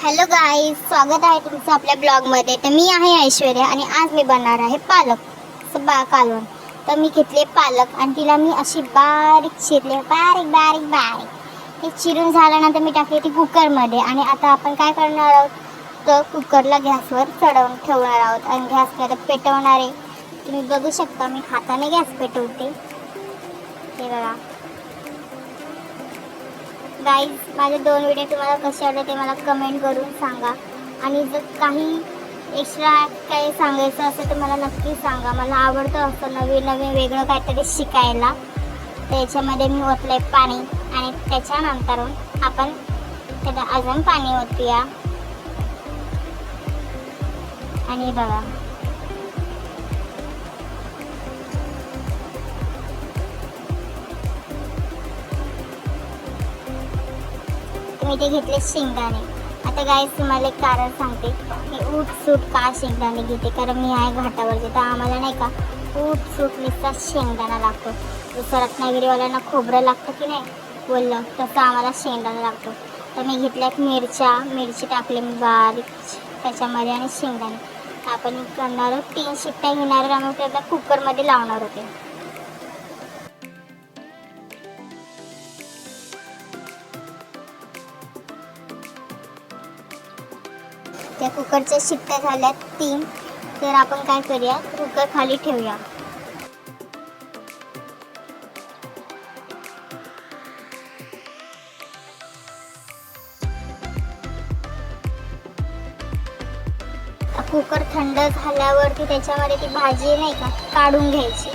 Hello guys, स्वागत आहे तुमचं आपल्या ब्लॉगमध्ये. तर मी आहे ऐश्वर्या आणि आज मी बनणार आहे पालक कालवण. तर मी घेतले पालक आणि तिला मी अशी बारीक चिरले, बारीक बारीक बारीक. ते चिरून झाल्यानंतर मी टाकले ती कुकरमध्ये. आणि आता आपण काय करणार आहोत, तर कुकरला गॅसवर चढवून ठेवणार आहोत आणि गॅस आता पेटवणार आहे. तुम्ही बघू शकता मी हाताने गॅस पेटवते. हे बघा गाईज, माझे 2 व्हिडिओ तुम्हाला कसे वाटले ते मला कमेंट करून सांगा. आणि जर काही एक्स्ट्रा काही सांगायचं असेल तर मला नक्की सांगा. मला आवडतं असं नवीन नवीन वेगळं काहीतरी शिकायला. त्याच्यामध्ये मी ओतलं आहे पाणी आणि त्याच्यानंतर आपण त्याला अजून पाणी ओतूया. आणि बघा मी ते घेतले शेंगदाणे. आता गाईस तुम्हाला एक कारण सांगते, मी सूट का शेंगदाणे घेते, कारण मी आहे घाटावरचे. तर आम्हाला नाही का सूट नुसता शेंगदाणा लागतो. जसं रत्नागिरीवाल्यांना खोबरं लागतं की नाही बोललं, तसं आम्हाला शेंगदाणा लागतो. तर मी घेतल्या मिरची टाकली मी बारीक त्याच्यामध्ये आणि शेंगदाणे. आपण करणार 3 शिट्ट्या घेणार आणि त्याला कुकरमध्ये लावणार होते. त्या कुकरच्या शिट्ट्या झाल्या 3. तर आपण काय करूया, कुकर खाली ठेवूया. कुकर थंड झाल्यावरती त्याच्यामध्ये ती भाजी नाही का काढून घ्यायची.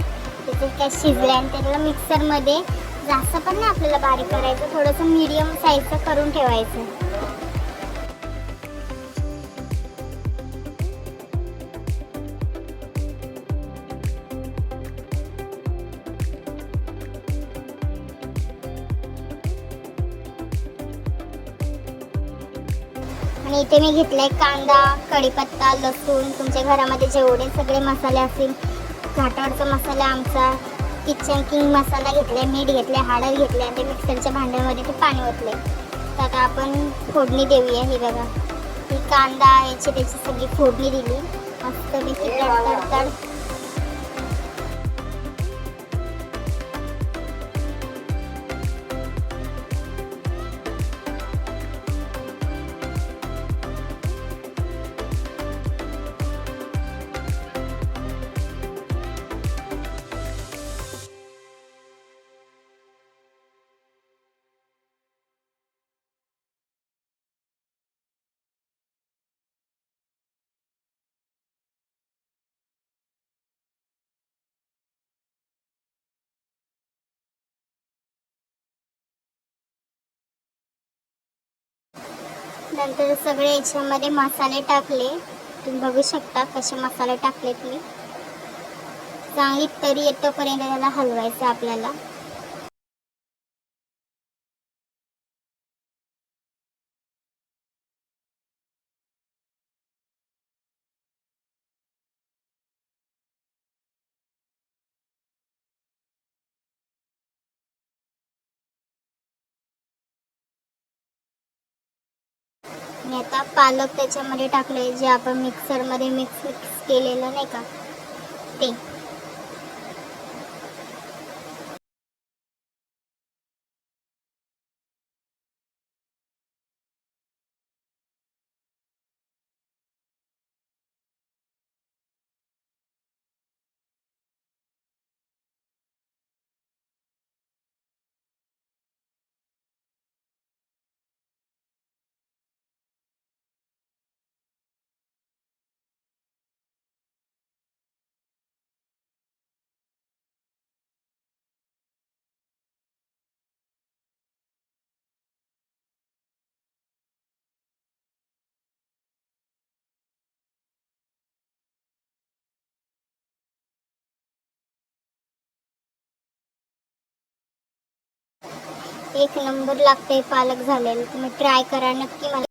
तिथे काय शिजल्या आणि त्याला मिक्सरमध्ये जास्त पण नाही आपल्याला बारीक करायचं, थोडंसं मीडियम साईजचं करून ठेवायचं. आणि इथे मी घेतलाय कांदा, कढीपत्ता, लसूण, तुमच्या घरामध्ये जेवढे सगळे मसाले असतील, घाटावरचा मसाला आमचा किचन किंग मसाला घेतलाय, मीठ घेतले, हळद घेतले आणि ते मिक्सरच्या भांड्यामध्ये ते पाणी ओतले. तर आता आपण फोडणी देऊया. ही बघा, ही कांदा याची त्याची सगळी फोडणी दिली मस्तपैकी तडतड. नंतर सगळे याच्यामध्ये मसाले टाकले. तुम्ही बघू शकता कसे मसाले टाकलेत मी. चांगली तरी येतोपर्यंत त्याला हलवायचं आपल्याला. आणि आता पालक त्याच्यामध्ये टाकले, जे आपण मिक्सरमध्ये मिक्स केलेलं नाही का ते. एक नंबर लागते पालक झालेलं. तुम्ही ट्राय करा नक्की. मला